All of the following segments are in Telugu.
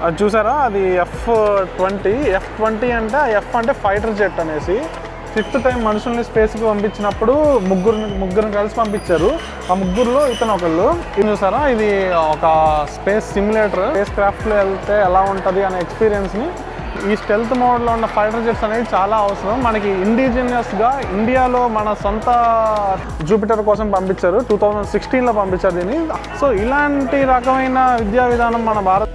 అది చూసారా, అది F-20 అంటే ఎఫ్ అంటే ఫైటర్ జెట్ అనేసి. 5th టైం మనుషుల్ని స్పేస్కి పంపించినప్పుడు ముగ్గురిని కలిసి పంపించారు. ఆ ముగ్గురులో ఇతను ఒకళ్ళు. ఇది చూసారా, ఇది ఒక స్పేస్ సిమ్యులేటర్. స్పేస్ క్రాఫ్ట్లో వెళ్తే ఎలా ఉంటుంది అనే ఎక్స్పీరియన్స్ని ఈ స్టెల్త్ మోడ్లో ఉన్న ఫైటర్ జెట్స్ అనేది చాలా అవసరం. మనకి ఇండిజినియస్గా ఇండియాలో మన సొంత జూపిటర్ కోసం పంపించారు. 2016లో పంపించారు దీన్ని. సో ఇలాంటి రకమైన విద్యా విధానం మన భారత్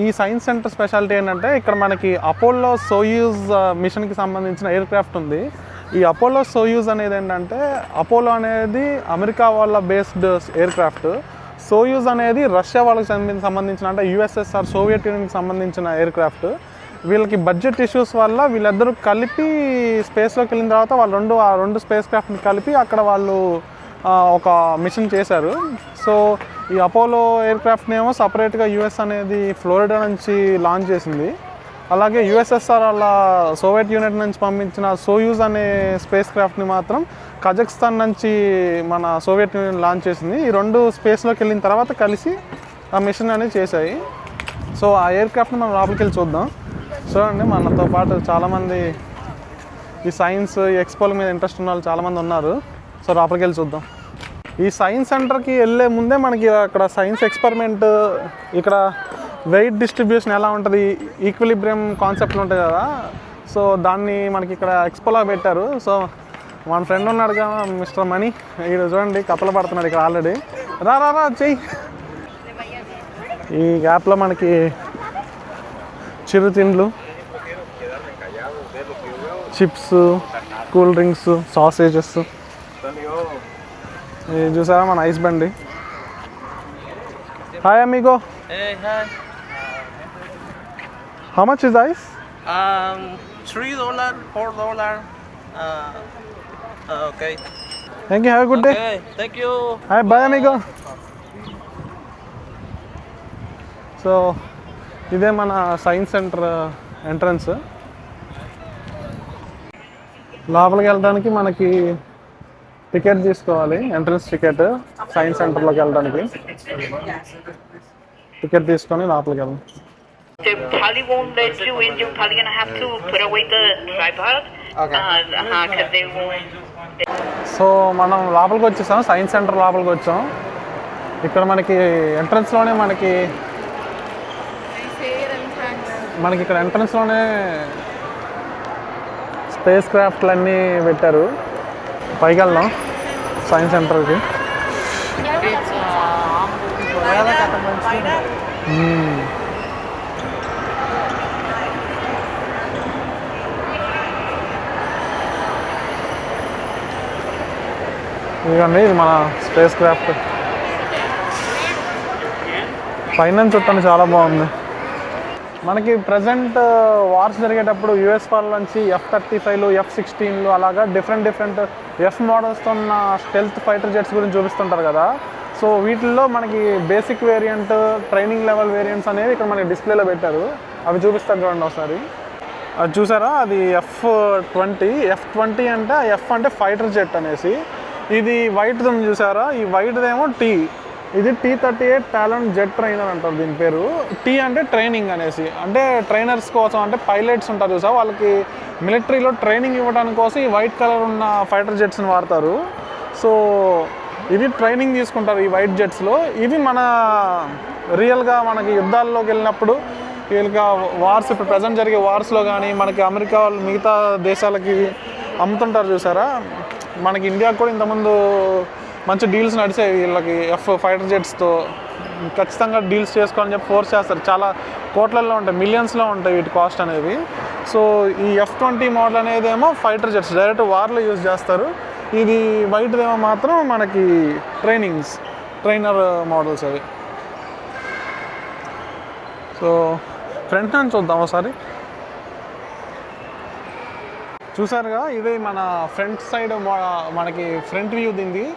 ఈ సైన్స్ సెంటర్ స్పెషాలిటీ ఏంటంటే ఇక్కడ మనకి అపోలో సోయూజ్ మిషన్కి సంబంధించిన ఎయిర్ క్రాఫ్ట్ ఉంది. ఈ అపోలో సోయూజ్ అనేది ఏంటంటే, అపోలో అనేది అమెరికా వాళ్ళ బేస్డ్ ఎయిర్ క్రాఫ్ట్, సోయూజ్ అనేది రష్యా వాళ్ళకి సంబంధించిన అంటే యుఎస్ఎస్ఆర్ సోవియట్ యూనియన్కి సంబంధించిన ఎయిర్ క్రాఫ్ట్. వీళ్ళకి బడ్జెట్ ఇష్యూస్ వల్ల వీళ్ళిద్దరూ కలిపి స్పేస్లోకి వెళ్ళిన తర్వాత వాళ్ళు ఆ రెండు స్పేస్ క్రాఫ్ట్ని కలిపి అక్కడ వాళ్ళు ఒక మిషన్ చేశారు. సో ఈ అపోలో ఎయిర్ క్రాఫ్ట్ని ఏమో సపరేట్గా యుఎస్ అనేది ఫ్లోరిడా నుంచి లాంచ్ చేసింది. అలాగే యుఎస్ఎస్ఆర్ వాళ్ళ సోవియట్ యూనియన్ నుంచి పంపించిన సోయూజ్ అనే స్పేస్ క్రాఫ్ట్ని మాత్రం కజకిస్తాన్ నుంచి మన సోవియట్ యూనియన్ లాంచ్ చేసింది. ఈ రెండు స్పేస్లోకి వెళ్ళిన తర్వాత కలిసి ఆ మిషన్ అనేది చేశాయి. సో ఆ ఎయిర్ క్రాఫ్ట్ని మనం లోపలికి వెళ్ళి చూద్దాం. చూడండి, మనతో పాటు చాలామంది ఈ సైన్స్ ఎక్స్పోల మీద ఇంట్రెస్ట్ ఉన్న వాళ్ళు చాలామంది ఉన్నారు. సో లోపలికి వెళ్ళి చూద్దాం. ఈ సైన్స్ సెంటర్కి వెళ్ళే ముందే మనకి అక్కడ సైన్స్ ఎక్స్పెరిమెంట్, ఇక్కడ వెయిట్ డిస్ట్రిబ్యూషన్ ఎలా ఉంటుంది, ఈక్విలిబ్రియం కాన్సెప్ట్లు ఉంటాయి కదా, సో దాన్ని మనకి ఇక్కడ ఎక్స్పోలా పెట్టారు. సో మన ఫ్రెండ్ ఉన్నాడు కదా మిస్టర్ మనీ, ఇక్కడ చూడండి కప్పలు పడుతున్నాడు ఇక్కడ ఆల్రెడీ. రా చెయ్యి. ఈ గ్యాప్లో మనకి చిరుతిండ్లు, చిప్స్, కూల్ డ్రింక్స్, సాసేజెస్, ఇది చూసారా మన ఐస్ బండి. Hi amigo. Hey, hi. How much is ice? $3, $4. Okay. Thank you. Have a good day. Okay, thank you. Hi, bye amigo. So ఇదే మన సైన్స్ సెంటర్ ఎంట్రన్స్. లోపలికి వెళ్ళడానికి మనకి టికెట్ తీసుకోవాలి, ఎంట్రన్స్ టికెట్. సైన్స్ సెంటర్లోకి వెళ్ళడానికి టికెట్ తీసుకొని లోపలికి వెళ్ళాలి. The probably won't let you in. You're probably gonna have to put away the tripod. Okay. Because they won't. So మనం లోపలికి వచ్చేసాం, సైన్స్ సెంటర్ లోపలికి వచ్చాం. ఇక్కడ మనకి ఎంట్రన్స్లోనే మనకి ఇక్కడ ఎంట్రన్స్లోనే స్పేస్ క్రాఫ్ట్లు అన్నీ పెట్టారు. పైకి వెళ్దాం సైన్స్ సెంటర్కి. ఇదిగోండి, ఇది మన స్పేస్ క్రాఫ్ట్. పైన చుట్టాన్ని చాలా బాగుంది. మనకి ప్రజెంట్ వార్స్ జరిగేటప్పుడు యుఎస్ వాళ్ళ నుంచి F-35లు, F-16లు అలాగా డిఫరెంట్ ఎఫ్ మోడల్స్తో ఉన్న స్టెల్త్ ఫైటర్ జెట్స్ గురించి చూపిస్తుంటారు కదా. సో వీటిల్లో మనకి basic variant, training level variants అనేవి ఇక్కడ మనకి డిస్ప్లేలో పెట్టారు. అవి చూపిస్తాను చూడండి ఒకసారి. అది చూసారా, అది F-20 అంటే ఎఫ్ అంటే ఫైటర్ జెట్ అనేసి. ఇది వైట్ది చూసారా, ఈ వైట్దేమో టీ. ఇది T-38 టాలెంట్ జెట్ ట్రైనర్ అంటారు దీని పేరు. టీ అంటే ట్రైనింగ్ అనేసి, అంటే ట్రైనర్స్ కోసం, అంటే పైలట్స్ ఉంటారు చూసా, వాళ్ళకి మిలిటరీలో ట్రైనింగ్ ఇవ్వడానికి కోసం ఈ వైట్ కలర్ ఉన్న ఫైటర్ జెట్స్ని వాడతారు. సో ఇవి ట్రైనింగ్ తీసుకుంటారు ఈ వైట్ జెట్స్లో. ఇవి మన రియల్గా మనకి యుద్ధాల్లోకి వెళ్ళినప్పుడు వీళ్ళకి వార్స్, ఇప్పుడు ప్రజెంట్ జరిగే వార్స్లో కానీ మనకి అమెరికా వాళ్ళు మిగతా దేశాలకి అమ్ముతుంటారు చూసారా. మనకి ఇండియాకు కూడా ఇంతకుముందు మంచి డీల్స్ నడిచాయి వీళ్ళకి ఎఫ్ ఫైటర్ జెట్స్తో. ఖచ్చితంగా డీల్స్ చేసుకోవాలని చెప్పి ఫోర్స్ చేస్తారు. చాలా కోట్లల్లో ఉంటాయి, మిలియన్స్లో ఉంటాయి వీటి కాస్ట్ అనేవి. సో ఈ F-20 మోడల్ అనేది ఏమో ఫైటర్ జెట్స్ డైరెక్ట్ వార్లో యూజ్ చేస్తారు. ఇది వైట్దేమో మాత్రం మనకి ట్రైనర్ మోడల్స్ అవి. సో ఫ్రంట్ నుంచి చూద్దాం ఒకసారి. చూసారుగా, ఇదే మన ఫ్రంట్ సైడ్ మనకి ఫ్రంట్ వ్యూ దీన్ని.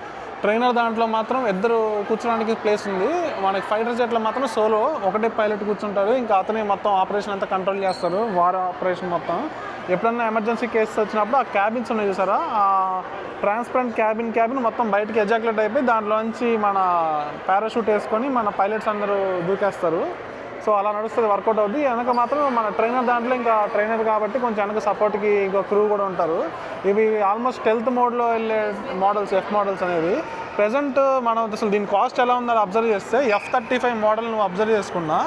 ట్రైనర్ దాంట్లో మాత్రం ఇద్దరు కూర్చోడానికి ప్లేస్ ఉంది. మనకి ఫైటర్ జెట్లో మాత్రం సోలో ఒకటే పైలట్ కూర్చుంటారు, ఇంకా అతనే మొత్తం ఆపరేషన్ అంతా కంట్రోల్ చేస్తారు, వార్ ఆపరేషన్ మొత్తం. ఎప్పుడన్నా ఎమర్జెన్సీ కేసెస్ వచ్చినప్పుడు ఆ క్యాబిన్స్ ఉన్నాయి చూసారా, ఆ ట్రాన్స్పరెంట్ క్యాబిన్ మొత్తం బయటకి ఎజాక్యులేట్ అయిపోయి దాంట్లోంచి మన పారాషూట్ వేసుకొని మన పైలట్స్ అందరూ దూకేస్తారు. సో అలా నడుస్తుంది, వర్కౌట్ అవుతుంది. వెనక మాత్రం మన ట్రైనర్ దాంట్లో ఇంకా ట్రైనర్ కాబట్టి కొంచెం వెనక సపోర్ట్కి ఇంకో క్రూ కూడా ఉంటారు. ఇవి ఆల్మోస్ట్ స్టెల్త్ మోడ్లో వెళ్ళే మోడల్స్, ఎఫ్ మోడల్స్ అనేవి. ప్రజెంట్ మనం అసలు దీని కాస్ట్ ఎలా ఉందో అబ్జర్వ్ చేస్తే F-35 మోడల్ నువ్వు అబ్జర్వ్ చేసుకున్నా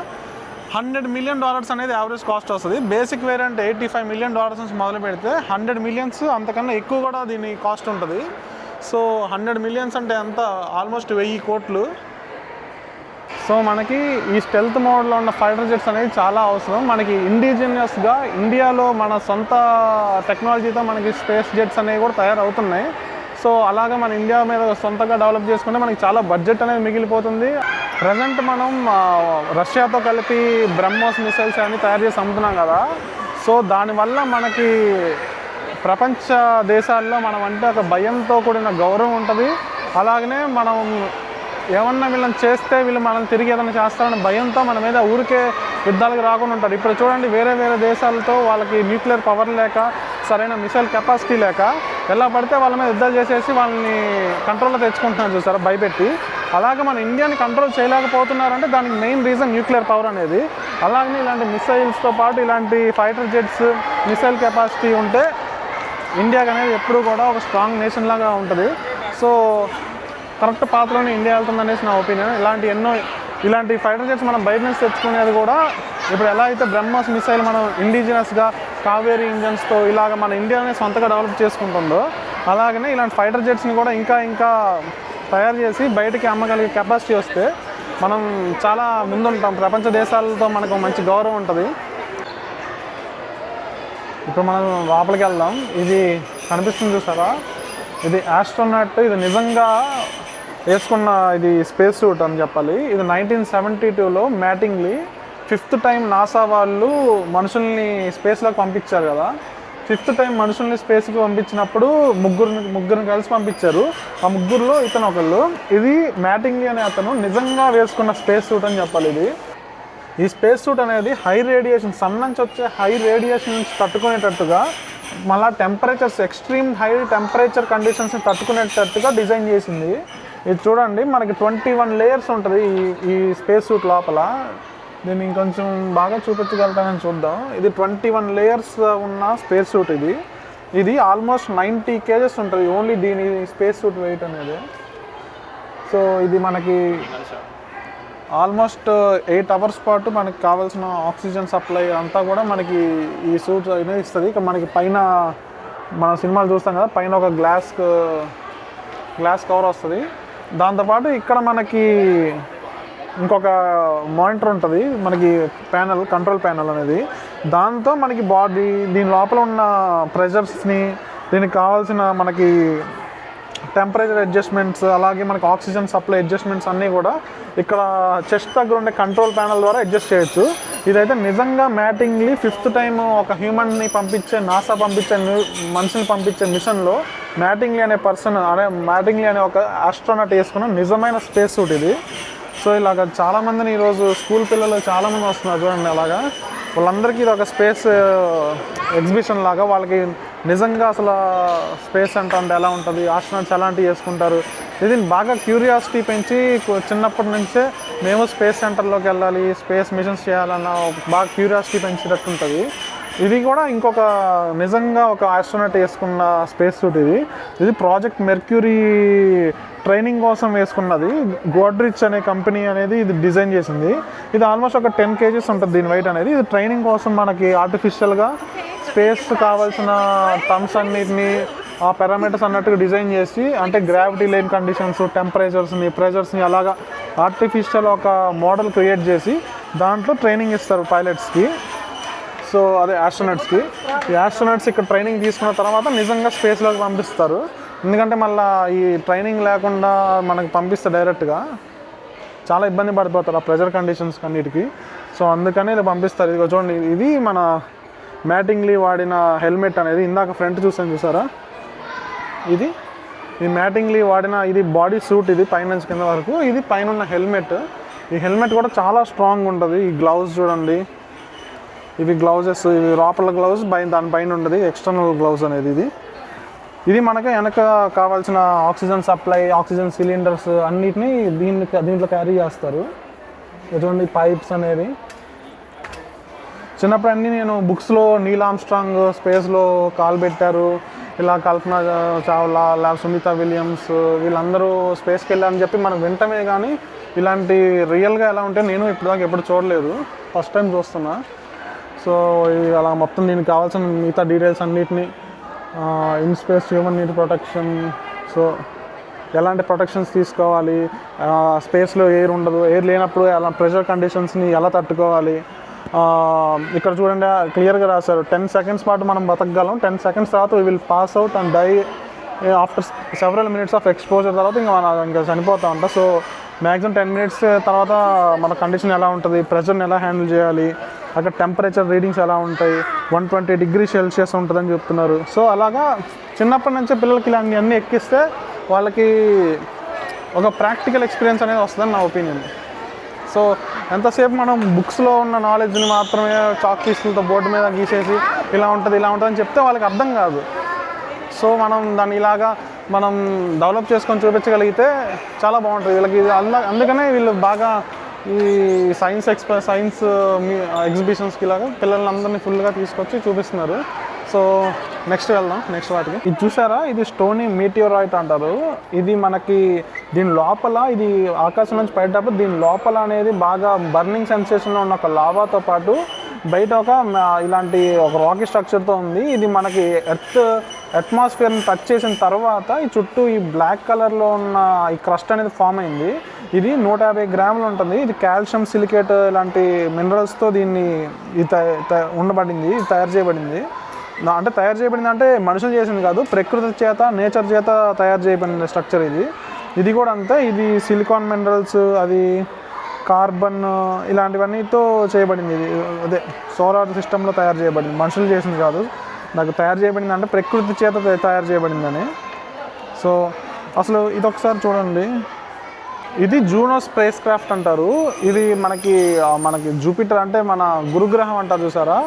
$100 million అనేది యావరేజ్ కాస్ట్ వస్తుంది. బేసిక్ వేరియంట్ $85 million నుంచి మొదలు పెడితే 100 million అంతకన్నా ఎక్కువ కూడా దీని కాస్ట్ ఉంటుంది. సో 100 million అంటే ఎంత, ఆల్మోస్ట్ 1000 కోట్లు. సో మనకి ఈ స్టెల్త్ మోడ్లో ఉన్న ఫైటర్ జెట్స్ అనేది చాలా అవసరం. మనకి ఇండిజినియస్గా ఇండియాలో మన సొంత టెక్నాలజీతో మనకి స్పేస్ జెట్స్ అనేవి కూడా తయారవుతున్నాయి. సో అలాగే మన ఇండియా మీద సొంతంగా డెవలప్ చేసుకుంటే మనకి చాలా బడ్జెట్ అనేది మిగిలిపోతుంది. ప్రజెంట్ మనం రష్యాతో కలిపి బ్రహ్మోస్ మిసైల్స్ అన్ని తయారు చేసి అమ్ముతున్నాం కదా. సో దానివల్ల మనకి ప్రపంచ దేశాల్లో మనం అంటే ఒక భయంతో కూడిన గౌరవం ఉంటుంది. అలాగనే మనం ఏమన్నా వీళ్ళని చేస్తే వీళ్ళు మనం తిరిగి ఏదైనా చేస్తారని భయంతో మన మీద ఊరికే యుద్ధాలకు రాకుండా ఉంటారు. ఇప్పుడు చూడండి, వేరే దేశాలతో వాళ్ళకి న్యూక్లియర్ పవర్ లేక, సరైన మిసైల్ కెపాసిటీ లేక ఎలా పడితే వాళ్ళ మీద యుద్ధాలు చేసేసి వాళ్ళని కంట్రోల్లో తెచ్చుకుంటున్నారు చూసారా భయపెట్టి. అలాగే మన ఇండియాని కంట్రోల్ చేయలేకపోతున్నారంటే దానికి మెయిన్ రీజన్ న్యూక్లియర్ పవర్ అనేది. అలాగనే ఇలాంటి మిసైల్స్తో పాటు ఇలాంటి ఫైటర్ జెట్స్, మిసైల్ కెపాసిటీ ఉంటే ఇండియాకి అనేది ఎప్పుడూ కూడా ఒక స్ట్రాంగ్ నేషన్ లాగా ఉంటుంది. సో కరెక్ట్ పాత్రలోనే ఇండియా వెళ్తుందనేసి నా ఒపీనియన్. ఇలాంటి ఫైటర్ జెట్స్ మనం బయట నుంచి తెచ్చుకునేది కూడా ఇప్పుడు ఎలా అయితే బ్రహ్మోస్ మిసైల్ మనం ఇండిజినస్గా కావేరీ ఇంజన్స్తో ఇలాగ మన ఇండియానే సొంతగా డెవలప్ చేసుకుంటుందో, అలాగనే ఇలాంటి ఫైటర్ జెట్స్ని కూడా ఇంకా తయారు చేసి బయటికి అమ్మగలిగే కెపాసిటీ వస్తే మనం చాలా ముందుంటాం. ప్రపంచ దేశాలతో మనకు మంచి గౌరవం ఉంటుంది. ఇప్పుడు మనం లోపలికి వెళ్దాం. ఇది కనిపిస్తుంది చూసారా, ఇది ఆస్ట్రోనాట్. ఇది నిజంగా వేసుకున్న ఇది స్పేస్ సూట్ అని చెప్పాలి. ఇది 1972లో మ్యాటింగ్లీ 5th time నాసా వాళ్ళు మనుషుల్ని స్పేస్లోకి పంపించారు కదా. 5th time మనుషుల్ని స్పేస్కి పంపించినప్పుడు ముగ్గురిని కలిసి పంపించారు. ఆ ముగ్గురులో ఇతను ఒకళ్ళు. ఇది మ్యాటింగ్లీ అనే అతను నిజంగా వేసుకున్న స్పేస్ సూట్ అని చెప్పాలి. ఈ స్పేస్ సూట్ అనేది హై రేడియేషన్, సన్ నుంచి వచ్చే హై రేడియేషన్ నుంచి తట్టుకునేటట్టుగా, మళ్ళీ టెంపరేచర్స్, ఎక్స్ట్రీమ్ హై టెంపరేచర్ కండిషన్స్ని తట్టుకునేటట్టుగా డిజైన్ చేసింది. ఇది చూడండి, మనకి 21 layers ఉంటుంది ఈ స్పేస్ సూట్ లోపల. దీన్ని ఇంకొంచెం బాగా చూపించగలుగుతానని చూద్దాం. ఇది 21 layers ఉన్న స్పేస్ సూట్. ఇది ఆల్మోస్ట్ 90 kgs ఉంటుంది ఓన్లీ దీని స్పేస్ సూట్ వెయిట్ అనేది. సో ఇది మనకి ఆల్మోస్ట్ 8 hours పాటు మనకి కావాల్సిన ఆక్సిజన్ సప్లై అంతా కూడా మనకి ఈ సూట్ అనేది ఇస్తుంది. ఇక మనకి పైన మన సినిమాలు చూస్తాం కదా, పైన ఒక గ్లాస్ కవర్ వస్తుంది. దాంతోపాటు ఇక్కడ మనకి ఇంకొక మానిటర్ ఉంటుంది, మనకి కంట్రోల్ ప్యానల్ అనేది. దాంతో మనకి బాడీ దీని లోపల ఉన్న ప్రెషర్స్ని, దీనికి కావాల్సిన మనకి టెంపరేచర్ అడ్జస్ట్మెంట్స్, అలాగే మనకి ఆక్సిజన్ సప్లై అడ్జస్ట్మెంట్స్ అన్నీ కూడా ఇక్కడ చెస్ట్ దగ్గర ఉండే కంట్రోల్ ప్యానల్ ద్వారా అడ్జస్ట్ చేయొచ్చు. ఇదైతే నిజంగా మ్యాటింగ్లీ 5th time ఒక హ్యూమన్ని పంపించే, నాసా పంపించే మనిషిని పంపించే మిషన్లో మ్యాటింగ్లీ అనే ఒక ఆస్ట్రోనాట్ వేసుకున్న నిజమైన స్పేస్ సూట్ ఇది. సో ఇలాగ చాలామందిని ఈరోజు స్కూల్ పిల్లలు చాలామంది వస్తున్నారు చూడండి. అలాగా వాళ్ళందరికీ ఇది ఒక స్పేస్ ఎగ్జిబిషన్ లాగా, వాళ్ళకి నిజంగా అసలు స్పేస్ అంటే ఎలా ఉంటుంది, ఆస్ట్రోనాట్స్ ఎలాంటివి చేసుకుంటారు, ఇది బాగా క్యూరియాసిటీ పెంచి చిన్నప్పటి నుంచే మేము స్పేస్ సెంటర్లోకి వెళ్ళాలి, స్పేస్ మిషన్స్ చేయాలన్న బాగా క్యూరియాసిటీ పెంచేటట్టు ఉంటుంది. ఇది కూడా ఇంకొక నిజంగా ఒక ఆస్ట్రోనాట్ వేసుకున్న స్పేస్ సూట్. ఇది ప్రాజెక్ట్ మెర్క్యూరీ ట్రైనింగ్ కోసం వేసుకున్నది. గోడ్రిచ్ అనే కంపెనీ అనేది ఇది డిజైన్ చేసింది. ఇది ఆల్మోస్ట్ ఒక 10 kgs ఉంటుంది దీని వెయిట్ అనేది. ఇది ట్రైనింగ్ కోసం మనకి ఆర్టిఫిషియల్గా స్పేస్ కావాల్సిన టర్మ్స్ అన్నిటిని, ఆ పారామీటర్స్ అన్నట్టుగా డిజైన్ చేసి, అంటే గ్రావిటీ లేని కండిషన్స్, టెంపరేచర్స్ని, ప్రెషర్స్ని అలాగా ఆర్టిఫిషియల్ ఒక మోడల్ క్రియేట్ చేసి దాంట్లో ట్రైనింగ్ ఇస్తారు పైలట్స్కి. సో అదే ఆస్ట్రోనాట్స్కి. ఈ ఆస్ట్రోనాట్స్ ఇక్కడ ట్రైనింగ్ తీసుకున్న తర్వాత నిజంగా స్పేస్లోకి పంపిస్తారు. ఎందుకంటే మళ్ళీ ఈ ట్రైనింగ్ లేకుండా మనకు పంపిస్తే డైరెక్ట్గా చాలా ఇబ్బంది పడిపోతారు ఆ ప్రెజర్ కండిషన్స్ అన్నిటికీ. సో అందుకని ఇలా పంపిస్తారు. ఇదిగో చూడండి, ఇది మన మ్యాటింగ్లీ వాడిన హెల్మెట్ అనేది. ఇందాక ఫ్రంట్ చూసారా, ఇది ఈ మ్యాటింగ్లీ వాడిన ఇది బాడీ సూట్, ఇది పైనుంచి కింద వరకు. ఇది పైన ఉన్న హెల్మెట్, ఈ హెల్మెట్ కూడా చాలా స్ట్రాంగ్ ఉంటుంది. ఈ గ్లౌజ్ చూడండి, ఇవి గ్లౌజెస్, ఇవి లోపల గ్లౌజ్ దానిపైన ఉంటుంది ఎక్స్టర్నల్ గ్లౌజ్ అనేది. ఇది మనకు వెనక కావాల్సిన ఆక్సిజన్ సప్లై, ఆక్సిజన్ సిలిండర్స్ అన్నిటినీ దీంట్లో క్యారీ చేస్తారు. చూడండి పైప్స్ అనేది. చిన్నప్పుడు అన్నీ నేను బుక్స్లో నీల్ ఆర్మ్స్ట్రాంగ్ స్పేస్లో కాలు పెట్టారు, ఇలా కల్పన చావ్లా, సునీత విలియమ్స్ వీళ్ళందరూ స్పేస్కి వెళ్ళారని చెప్పి మనం వింటమే, కానీ ఇలాంటి రియల్గా ఎలా ఉంటే నేను ఇప్పటిదాకా ఎప్పుడు చూడలేదు, ఫస్ట్ టైం చూస్తున్నా. సో అలా మొత్తం దీనికి కావాల్సిన మిగతా డీటెయిల్స్ అన్నిటినీ, in space human need protection, so ఎలాంటి ప్రొటెక్షన్స్ తీసుకోవాలి, స్పేస్లో ఎయిర్ ఉండదు, ఎయిర్ లేనప్పుడు అలా ప్రెషర్ కండిషన్స్ని ఎలా తట్టుకోవాలి. ఇక్కడ చూడండి క్లియర్గా రాశారు, 10 seconds పాటు మనం బతకగలం, 10 seconds తర్వాత we will pass out and die after several minutes of exposure తర్వాత ఇంకా చనిపోతూ ఉంటాం. సో మ్యాక్సిమం 10 minutes తర్వాత మన కండిషన్ ఎలా ఉంటుంది, ప్రెషర్ని ఎలా హ్యాండిల్ చేయాలి, అక్కడ టెంపరేచర్ రీడింగ్స్ ఎలా ఉంటాయి, 120 degrees Celsius ఉంటుందని చెప్తున్నారు. సో అలాగా చిన్నప్పటి నుంచే పిల్లలకి ఇలాంటి అన్నీ ఎక్కిస్తే వాళ్ళకి ఒక ప్రాక్టికల్ ఎక్స్పీరియన్స్ అనేది వస్తుందని నా ఒపీనియన్. సో ఎంతసేపు మనం బుక్స్లో ఉన్న నాలెడ్జ్ని మాత్రమే చాక్ పీసులతో బోర్డు మీద గీసేసి ఇలా ఉంటుంది అని చెప్తే వాళ్ళకి అర్థం కాదు. సో మనం దాన్ని ఇలాగా మనం డెవలప్ చేసుకొని చూపించగలిగితే చాలా బాగుంటుంది వీళ్ళకి. అందుకనే వీళ్ళు బాగా ఈ సైన్స్ ఎగ్జిబిషన్స్కి ఇలాగా పిల్లల్ని అందరినీ ఫుల్గా తీసుకొచ్చి చూపిస్తున్నారు. సో నెక్స్ట్ వెళ్దాం, నెక్స్ట్ వాటికి. ఇది చూసారా, ఇది స్టోనీ మీటియోరైట్ అంటారు. ఇది మనకి దీని లోపల, ఇది ఆకాశం నుంచి పడేటప్పుడు దీని లోపల అనేది బాగా బర్నింగ్ సెన్సేషన్లో ఉన్న ఒక లావాతో పాటు బయట ఇలాంటి ఒక రాకీ స్ట్రక్చర్తో ఉంది. ఇది మనకి అట్మాస్ఫియర్ని టచ్ చేసిన తర్వాత ఈ చుట్టూ ఈ బ్లాక్ కలర్లో ఉన్న ఈ క్రస్ట్ అనేది ఫామ్ అయింది. ఇది 150 grams ఉంటుంది. ఇది కాల్షియం సిలికేట్ ఇలాంటి మినరల్స్తో దీన్ని ఉండబడింది, తయారు చేయబడింది. అంటే తయారు చేయబడింది అంటే మనుషులు చేసింది కాదు, ప్రకృతి చేత, నేచర్ చేత తయారు చేయబడిన స్ట్రక్చర్ ఇది. ఇది కూడా అంతే, ఇది సిలికాన్ మినరల్స్, అది కార్బన్ ఇలాంటివన్నీతో చేయబడింది. ఇది అదే సోలార్ సిస్టంలో తయారు చేయబడింది, మనుషులు చేసింది కాదు. నాకు తయారు చేయబడింది అంటే ప్రకృతి చేత తయారు చేయబడిందని. సో అసలు ఇది ఒకసారి చూడండి, ఇది జూనో స్పేస్ క్రాఫ్ట్ అంటారు. ఇది మనకి జూపిటర్ అంటే మన గురుగ్రహం అంటారు చూసారా,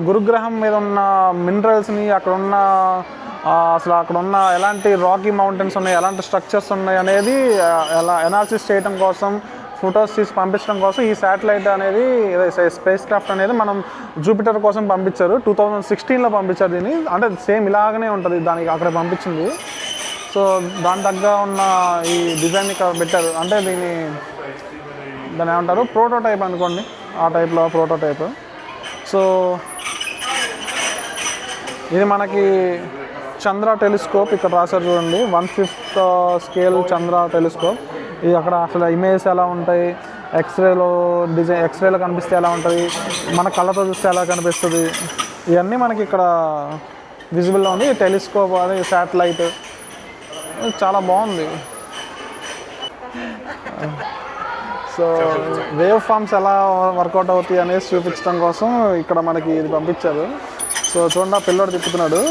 గురుగ్రహం మీద ఉన్న మినరల్స్ని, అక్కడ ఉన్న ఎలాంటి రాకీ మౌంటైన్స్ ఉన్నాయి, ఎలాంటి స్ట్రక్చర్స్ ఉన్నాయి అనేది ఎలా ఎనాలిసిస్ చేయడం కోసం, ఫొటోస్ తీసి పంపించడం కోసం ఈ శాటిలైట్ అనేది, స్పేస్ క్రాఫ్ట్ అనేది మనం జూపిటర్ కోసం పంపించారు. 2016లో పంపించారు దీన్ని. అంటే సేమ్ ఇలాగనే ఉంటుంది దానికి అక్కడ పంపించింది. సో దాని తగ్గ ఉన్న ఈ డిజైన్ ఇక్కడ పెట్టారు. అంటే దాన్ని ఏమంటారు, ప్రోటోటైప్ అనుకోండి, ఆ టైప్లో ప్రోటోటైప్. సో ఇది మనకి చంద్ర టెలిస్కోప్, ఇక్కడ రాశారు చూడండి, 1/5 స్కేల్ చంద్ర టెలిస్కోప్. ఇది అక్కడ అసలు ఇమేజెస్ ఎలా ఉంటాయి, ఎక్స్రేలో కనిపిస్తే ఎలా ఉంటుంది, మన కళ్ళతో చూస్తే ఎలా కనిపిస్తుంది, ఇవన్నీ మనకి ఇక్కడ విజిబుల్లో ఉంది. టెలిస్కోప్ అది శాటిలైట్ చాలా బాగుంది. సో వేవ్ ఫామ్స్ ఎలా వర్కౌట్ అవుతాయి అనేసి చూపించడం కోసం ఇక్కడ మనకి ఇది పంపించారు. సో చూడండి, ఆ పిల్లోడు తిప్పుతున్నాడు,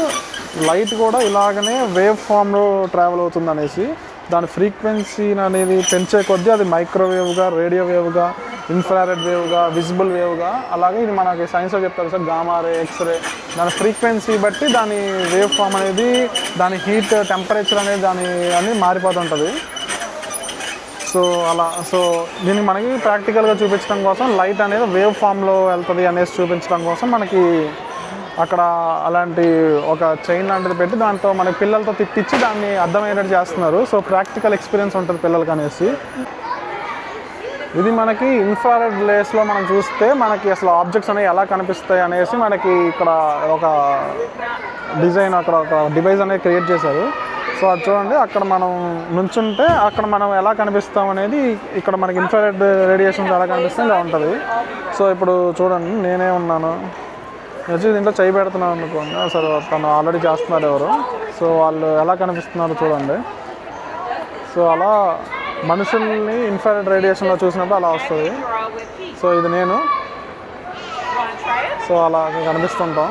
లైట్ కూడా ఇలాగనే వేవ్ ఫామ్లో ట్రావెల్ అవుతుంది అనేసి. దాని ఫ్రీక్వెన్సీ అనేది పెంచే కొద్దీ అది మైక్రోవేవ్గా, రేడియో వేవ్గా, ఇన్ఫ్రారెడ్ వేవ్గా, విజిబుల్ వేవ్గా, అలాగే ఇది మనకి సైన్స్లో చెప్తారు సార్, గామా రే, ఎక్స్రే, దాని ఫ్రీక్వెన్సీ బట్టి దాని వేవ్ ఫామ్ అనేది, దాని హీట్, టెంపరేచర్ అనేది అని మారిపోతుంటుంది. సో సో దీన్ని మనకి ప్రాక్టికల్గా చూపించడం కోసం లైట్ అనేది వేవ్ ఫామ్లో వెళ్తుంది అనేసి చూపించడం కోసం మనకి అక్కడ అలాంటి ఒక చైన్ లాంటిది పెట్టి దాంతో మన పిల్లలతో తిప్పించి దాన్ని అర్థమయ్యేటట్టు చేస్తున్నారు. సో ప్రాక్టికల్ ఎక్స్పీరియన్స్ ఉంటుంది పిల్లలకి అనేసి. ఇది మనకి ఇన్ఫ్రారెడ్ రేస్లో మనం చూస్తే మనకి అసలు ఆబ్జెక్ట్స్ అనేవి ఎలా కనిపిస్తాయి అనేసి మనకి ఇక్కడ ఒక డిజైన్, అక్కడ ఒక డివైస్ అనేది క్రియేట్ చేశారు. సో అది చూడండి, అక్కడ మనం నుంచుంటే అక్కడ మనం ఎలా కనిపిస్తాం అనేది ఇక్కడ మనకి ఇన్ఫ్రారెడ్ రేడియేషన్స్ ఎలా కనిపిస్తాయి ఇలా ఉంటుంది. సో ఇప్పుడు చూడండి, నేనే ఉన్నాను, వచ్చి దీంట్లో చేయి పెడుతున్నాను అనుకోండి, అసలు తను ఆల్రెడీ చేస్తున్నారు ఎవరు. సో వాళ్ళు ఎలా కనిపిస్తున్నారు చూడండి. సో అలా మనుషుల్ని ఇన్ఫ్రారెడ్ రేడియేషన్లో చూసినప్పుడు అలా వస్తుంది. సో ఇది నేను, సో అలా కనిపిస్తుంటాం.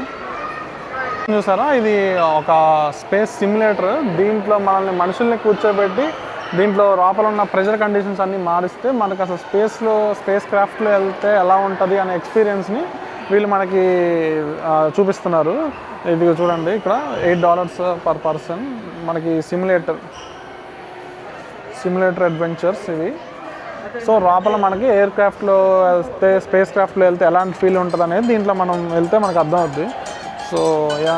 చూసారా, ఇది ఒక స్పేస్ సిమ్యులేటర్. దీంట్లో మనల్ని మనుషుల్ని కూర్చోబెట్టి దీంట్లో లోపల ఉన్న ప్రెషర్ కండిషన్స్ అన్నీ మారిస్తే మనకు అసలు స్పేస్ క్రాఫ్ట్లో వెళ్తే ఎలా ఉంటుంది అనే ఎక్స్పీరియన్స్ని వీళ్ళు మనకి చూపిస్తున్నారు. ఇది చూడండి, ఇక్కడ $8 పర్ పర్సన్ మనకి సిమ్యులేటర్ అడ్వెంచర్స్ ఇవి. సో లోపల మనకి ఎయిర్ క్రాఫ్ట్లో వెళ్తే, స్పేస్ క్రాఫ్ట్లో వెళ్తే ఎలాంటి ఫీల్ ఉంటుంది అనేది దీంట్లో మనం వెళ్తే మనకు అర్థమవుద్ది. So yeah